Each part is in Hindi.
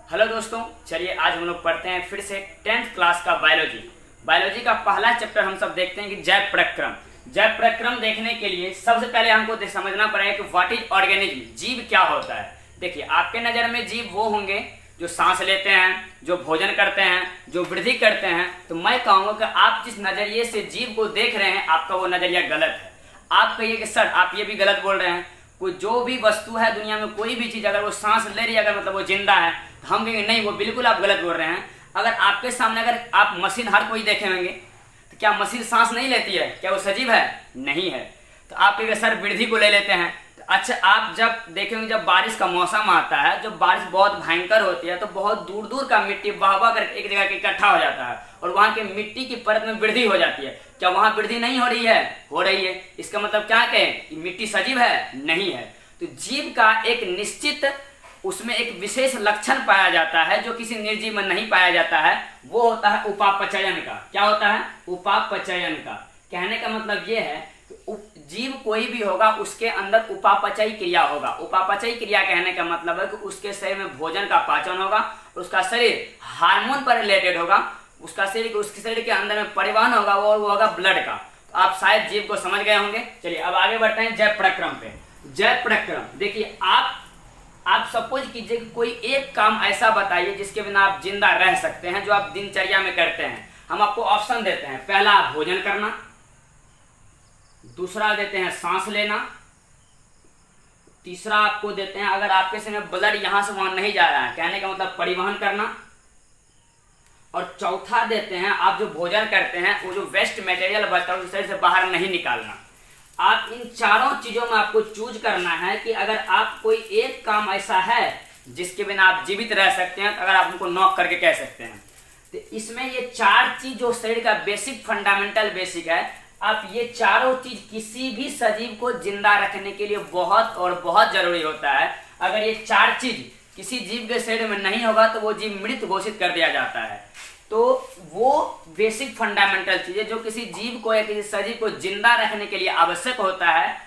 हेलो दोस्तों, चलिए आज हम लोग पढ़ते हैं फिर से 10th क्लास का बायोलॉजी का पहला चैप्टर हम सब देखते हैं कि जैव प्रक्रम देखने के लिए सबसे पहले हमको समझना पड़ेगा कि व्हाट इज ऑर्गेनिज्म, जीव क्या होता है। देखिए, आपके नज़र में जीव वो होंगे जो सांस लेते हैं, जो भोजन करते हैं, जो वृद्धि करते हैं। तो मैं कहूँगा कि आप जिस नज़रिए से जीव को देख रहे हैं आपका वो नज़रिया गलत है। आप कहिए कि सर आप ये भी गलत बोल रहे हैं, कोई जो भी वस्तु है दुनिया में, कोई भी चीज़ अगर वो सांस ले रही है अगर मतलब वो जिंदा है, हम कहेंगे नहीं वो बिल्कुल आप गलत बोल रहे हैं। अगर आपके सामने अगर आप मशीन हर कोई देखे होंगे तो क्या मशीन सांस नहीं लेती है? क्या वो सजीव है? नहीं है। तो आप कहेंगे सर वृद्धि को ले लेते हैं। तो अच्छा, आप जब देखेंगे जब बारिश का मौसम आता है, जब बारिश बहुत भयंकर होती है तो बहुत दूर दूर का मिट्टी बह बह कर एक जगह इकट्ठा हो जाता है और वहाँ के मिट्टी की परत में वृद्धि हो जाती है। क्या वहाँ वृद्धि नहीं हो रही है? हो रही है। इसका मतलब क्या कहें कि मिट्टी सजीव है? नहीं है। तो जीव का एक निश्चित उसमें एक विशेष लक्षण पाया जाता है जो किसी निर्जीव में नहीं पाया जाता है, वो होता है उपापचयन का। क्या होता है? उपापचयन का। कहने का मतलब ये है कि जीव कोई भी होगा उसके अंदर उपापचयी क्रिया होगा। उपापचयी क्रिया कहने का मतलब है कि उसके शरीर में भोजन का पाचन होगा, उसका शरीर हार्मोन पर रिलेटेड होगा, उसके शरीर के अंदर में परिवहन होगा और वो होगा ब्लड का। तो आप शायद जीव को समझ गए होंगे। चलिए अब आगे बढ़ते हैं जैव प्रक्रम पे। जैव प्रक्रम देखिए, आप सपोज कीजिए कि कोई एक काम ऐसा बताइए जिसके बिना आप जिंदा रह सकते हैं, जो आप दिनचर्या में करते हैं। हम आपको ऑप्शन देते हैं, पहला भोजन करना, दूसरा देते हैं सांस लेना, तीसरा आपको देते हैं अगर आपके शरीर में ब्लड यहां से वहां नहीं जा रहा है, कहने का मतलब परिवहन करना, और चौथा देते हैं आप जो भोजन करते हैं वो जो वेस्ट मटेरियल बचता है उस शरीर से बाहर नहीं निकालना। आप इन चारों चीजों में आपको चूज करना है कि अगर आप कोई एक काम ऐसा है जिसके बिना आप जीवित रह सकते हैं, तो अगर आप उनको नॉक करके कह सकते हैं। तो इसमें ये चार चीज जो शरीर का बेसिक फंडामेंटल बेसिक है, आप ये चारों चीज किसी भी सजीव को जिंदा रखने के लिए बहुत और बहुत जरूरी होता है। अगर ये चार चीज किसी जीव के शरीर में नहीं होगा तो वो जीव मृत घोषित कर दिया जाता है। तो वो बेसिक फंडामेंटल चीजें जो किसी जीव को या किसी सजीव को जिंदा रखने के लिए आवश्यक होता है,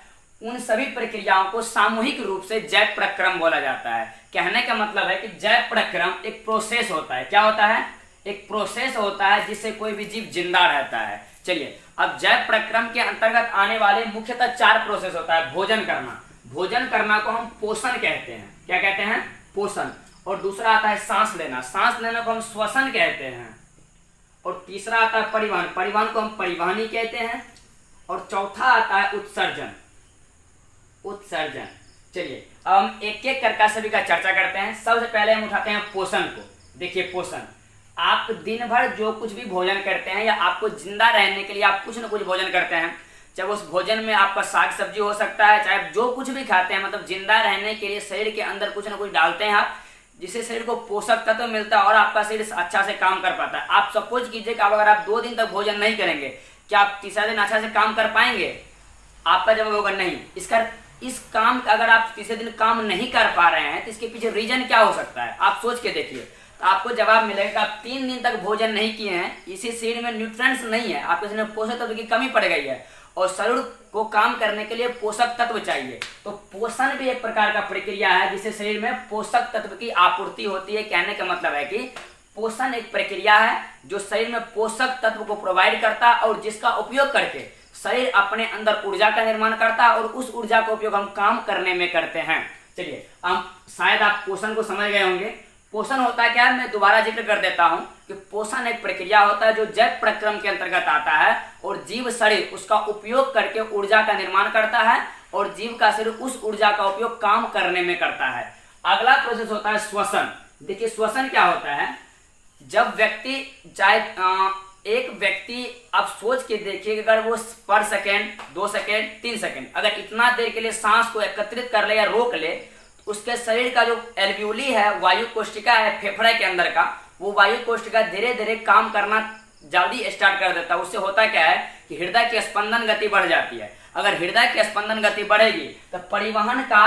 उन सभी प्रक्रियाओं को सामूहिक रूप से जैव प्रक्रम बोला जाता है। कहने का मतलब है कि जैव प्रक्रम एक प्रोसेस होता है। क्या होता है? एक प्रोसेस होता है जिससे कोई भी जीव जिंदा रहता है। चलिए, अब जैव प्रक्रम के अंतर्गत आने वाले मुख्यतः चार प्रोसेस होता है। भोजन करना को हम पोषण कहते हैं। क्या कहते हैं? पोषण। और दूसरा आता है सांस लेना को हम श्वसन कहते हैं। और तीसरा आता है परिवहन को हम परिवहनी कहते हैं। और चौथा आता है उत्सर्जन। चलिए अब हम एक एक करके सभी का चर्चा करते हैं। सबसे पहले हम उठाते हैं पोषण को। देखिए, पोषण, आप दिन भर जो कुछ भी भोजन करते हैं या आपको जिंदा रहने के लिए आप कुछ न कुछ भोजन करते हैं, चाहे उस भोजन में आपका साग सब्जी हो सकता है, चाहे जो कुछ भी खाते हैं, मतलब जिंदा रहने के लिए शरीर के अंदर कुछ न कुछ डालते हैं आप, जिससे शरीर को पोषक तत्व मिलता है और आपका शरीर अच्छा से काम कर पाता है। आप सपोज कीजिए कि अगर आप 2 दिन तक भोजन नहीं करेंगे, क्या आप तीसरा दिन अच्छा से काम कर पाएंगे? आपका जवाब होगा नहीं। इस काम अगर आप तीसरे दिन काम नहीं कर पा रहे हैं तो इसके पीछे रीजन क्या हो सकता है? आप सोच के देखिए, तो आपको जवाब मिलेगा आप 3 दिन तक भोजन नहीं किए हैं, इसी शरीर में न्यूट्रिएंट्स नहीं है, आपके शरीर में पोषक तत्व की कमी पड़ गई है और शरीर को काम करने के लिए पोषक तत्व चाहिए। तो पोषण भी एक प्रकार का प्रक्रिया है जिससे शरीर में पोषक तत्व की आपूर्ति होती है। कहने का मतलब है कि पोषण एक प्रक्रिया है जो शरीर में पोषक तत्व को प्रोवाइड करता है और जिसका उपयोग करके शरीर अपने अंदर ऊर्जा का निर्माण करता है और उस ऊर्जा का उपयोग हम काम करने में करते हैं। चलिए, हम शायद आप पोषण को समझ गए होंगे। पोषण होता है क्या? मैं दोबारा जिक्र कर देता हूं कि पोषण एक प्रक्रिया होता है जो जैव प्रक्रम के अंतर्गत आता है और जीव शरीर उसका उपयोग करके ऊर्जा का निर्माण करता है और जीव का शरीर उस ऊर्जा का उपयोग काम करने में करता है। अगला प्रोसेस होता है श्वसन। देखिए, श्वसन क्या होता है? जब व्यक्ति चाहे एक व्यक्ति, आप सोच के देखिए कि अगर वो पर सेकेंड, 2 सेकेंड, 3 सेकेंड अगर इतना देर के लिए सांस को एकत्रित कर ले या रोक ले, उसके शरीर का जो एल्वियोली है, वायु कोशिका है फेफड़े के अंदर का, वो वायु कोशिका धीरे धीरे काम करना जल्दी स्टार्ट कर देता है। उससे होता क्या है कि हृदय की स्पंदन गति बढ़ जाती है। अगर हृदय की स्पंदन गति बढ़ेगी तो परिवहन का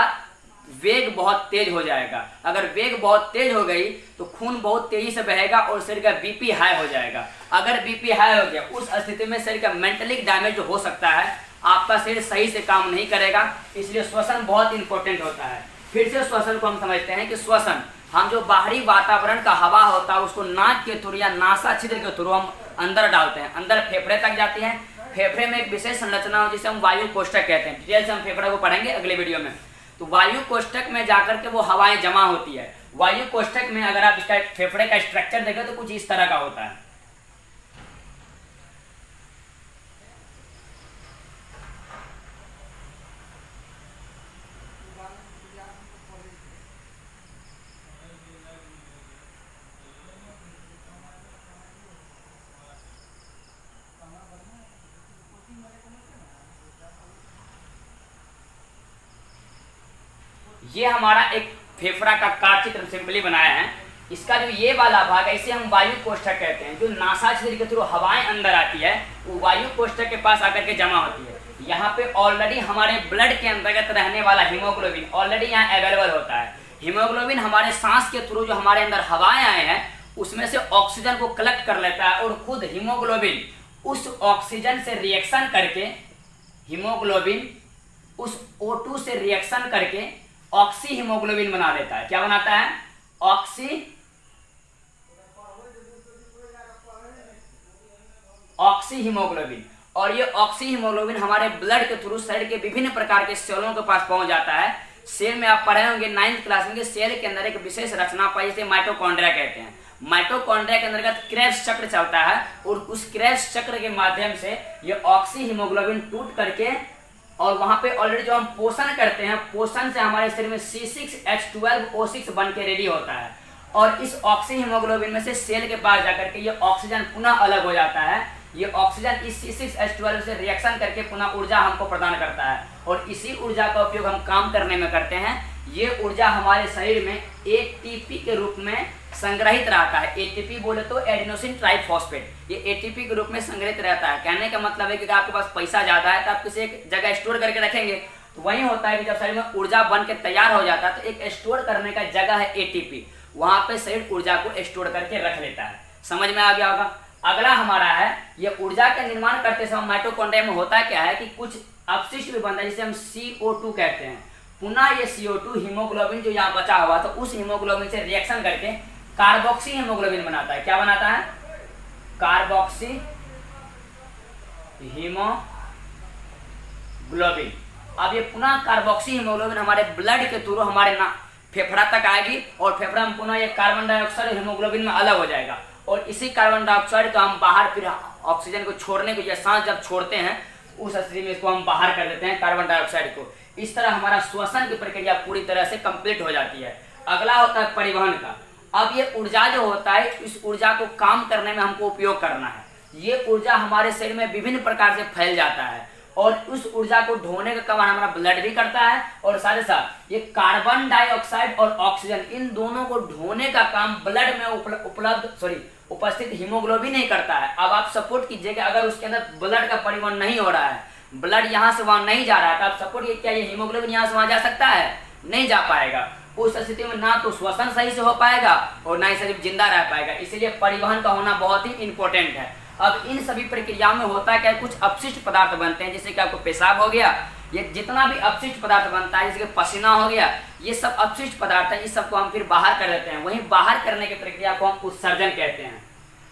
वेग बहुत तेज हो जाएगा। अगर वेग बहुत तेज हो गई तो खून बहुत तेजी से बहेगा और शरीर का बीपी हाई हो जाएगा। अगर बीपी हाई हो गया, उस स्थिति में शरीर का मेंटली डैमेज हो सकता है, आपका शरीर सही से काम नहीं करेगा। इसलिए श्वसन बहुत इंपॉर्टेंट होता है। फिर से श्वसन को हम समझते हैं कि श्वसन हम जो बाहरी वातावरण का हवा होता है उसको नाक के थ्रू या नासा छिद्र के थ्रू हम अंदर डालते हैं, अंदर फेफड़े तक जाती है। फेफड़े में एक विशेष संरचना हो जिसे हम वायु कोष्ठक कहते हैं। डिटेल से हम फेफड़े को पढ़ेंगे अगले वीडियो में। तो वायु कोष्ठक में जाकर के वो हवाएं जमा होती है। वायु कोष्ठक में अगर आप इसका फेफड़े का स्ट्रक्चर देखें तो कुछ इस तरह का होता है। ये हमारा एक फेफड़ा का कार चित्र सिंपली बनाया है। इसका जो ये वाला भाग है इसे हम वायु कोष्ठक कहते हैं। जो नासा छिद्र के थ्रू हवाएं अंदर आती है वो वायु कोष्ठक के पास आकर के जमा होती है। यहाँ पे ऑलरेडी हमारे ब्लड के अंतर्गत रहने वाला हीमोग्लोबिन ऑलरेडी यहाँ अवेलेबल होता है। हीमोग्लोबिन हमारे सांस के थ्रू जो हमारे अंदर हवाएं आए हैं उसमें से ऑक्सीजन को कलेक्ट कर लेता है और खुद हीमोग्लोबिन उस ऑक्सीजन से रिएक्शन करके हीमोग्लोबिन उस O2 से रिएक्शन करके ऑक्सी हीमोग्लोबिन बना लेता है। क्या बनाता है? Oxy haemoglobin. और ये ऑक्सी हीमोग्लोबिन हमारे ब्लड के थ्रू शरीर के विभिन्न प्रकार के सेलों के पास पहुंच जाता है। सेल में आप पढ़े होंगे 9th क्लास में, सेल के अंदर एक विशेष रचना पाई जिसे माइटोकॉन्ड्रिया कहते हैं। माइटोकॉन्ड्रिया के अंतर्गत क्रेब्स चक्र चलता है और उस क्रेब्स चक्र के माध्यम से ये ऑक्सी हीमोग्लोबिन टूट करके और वहां पे ऑलरेडी जो हम पोषण करते हैं, पोषण से हमारे शरीर में C6H12O6 बन के रेडी होता है। और इस ऑक्सी हीमोग्लोबिन में से सेल के पास जाकर के ये ऑक्सीजन पुनः अलग हो जाता है। ये ऑक्सीजन इस C6H12 से रिएक्शन करके पुनः ऊर्जा हमको प्रदान करता है और इसी ऊर्जा का उपयोग हम काम करने में करते हैं। ये ऊर्जा हमारे शरीर में ATP के रूप में संग्रहित रहता है। ATP बोले तो एडिनोसिन ट्राइफॉस्फेट। ये ATP के रूप में संग्रहित रहता है। कहने का मतलब है कि आपके पास पैसा ज्यादा है तो आप किसी एक जगह स्टोर करके रखेंगे तो वही होता है कि जब शरीर में ऊर्जा बन के तैयार हो जाता है तो एक स्टोर करने का जगह है ATP, वहां पे शरीर ऊर्जा को स्टोर करके रख लेता है। समझ में आ गया होगा। अगला हमारा है ये ऊर्जा का निर्माण करते समय माइटोकॉन्ड्रिया में होता क्या है कि कुछ अपशिष्ट भी बनता है जिसे हम CO2 कहते हैं। पुनः ये CO2 हीमोग्लोबिन जो यहाँ बचा हुआ तो उस हीमोग्लोबिन से रिएक्शन करके कार्बोक्सी हीमोग्लोबिन बनाता है। क्या बनाता है? Carboxy haemoglobin. अब ये पुनः कार्बोक्सी हीमोग्लोबिन हमारे ब्लड के थ्रू हमारे फेफड़ा तक आएगी और फेफड़ा में पुनः ये कार्बन डाइऑक्साइड हीमोग्लोबिन में अलग हो जाएगा और इसी कार्बन डाइऑक्साइड को हम बाहर फिर ऑक्सीजन को छोड़ने को या सांस जब छोड़ते हैं उस स्थिति में इसको हम बाहर कर देते हैं कार्बन डाइऑक्साइड को। इस तरह हमारा श्वसन की प्रक्रिया पूरी तरह से कंप्लीट हो जाती है। अगला होता है परिवहन का। अब ये ऊर्जा जो होता है इस ऊर्जा को काम करने में हमको उपयोग करना है। ये ऊर्जा हमारे शरीर में विभिन्न प्रकार से फैल जाता है और उस ऊर्जा को ढोने का काम हमारा ब्लड भी करता है और साथ ही साथ ये कार्बन डाइऑक्साइड और ऑक्सीजन इन दोनों को ढोने का काम ब्लड में उपस्थित हीमोग्लोबिन नहीं करता है। अब आप सपोर्ट कीजिए कि अगर उसके अंदर ब्लड का परिवहन नहीं हो रहा है, ब्लड यहाँ से वहां नहीं जा रहा है तो आप सपोर्ट कीजिए क्या ये हीमोग्लोबिन यहाँ से वहां जा सकता है? नहीं जा पाएगा। उस स्थिति में ना तो श्वसन सही से हो पाएगा और ना ही शरीर जिंदा रह पाएगा। इसलिए परिवहन का होना बहुत ही इंपॉर्टेंट है। अब इन सभी प्रक्रियाओं में होता है क्या, कुछ अपशिष्ट पदार्थ बनते हैं जैसे कि आपको पेशाब हो गया, ये जितना भी अपशिष्ट पदार्थ बनता है जैसे कि पसीना हो गया, ये सब अपशिष्ट पदार्थ है। इस सबको हम फिर बाहर कर देते हैं। वहीं बाहर करने की प्रक्रिया को हम उत्सर्जन कहते हैं।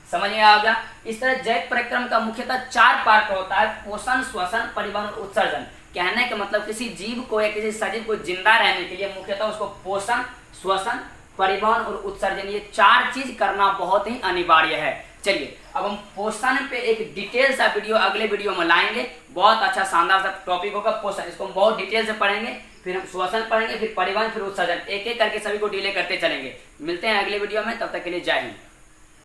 समझ में आ गया। इस तरह जैव परिक्रम का मुख्यतः 4 पार्ट होता है: पोषण, श्वसन, परिवहन और उत्सर्जन। कहने का मतलब किसी जीव को या किसी सजीव को जिंदा रहने के लिए मुख्यतः उसको पोषण, श्वसन, परिवहन और उत्सर्जन ये 4 चीज करना बहुत ही अनिवार्य है। चलिए अब हम पोषण पे एक डिटेल सा वीडियो अगले वीडियो में लाएंगे। बहुत अच्छा शानदार सा टॉपिक होगा पोषण, इसको हम बहुत डिटेल से पढ़ेंगे। फिर हम श्वसन पढ़ेंगे, फिर परिवहन, फिर उत्सर्जन, एक एक करके सभी को डिले करते चलेंगे। मिलते हैं अगले वीडियो में, तब तक के लिए जय हिंद।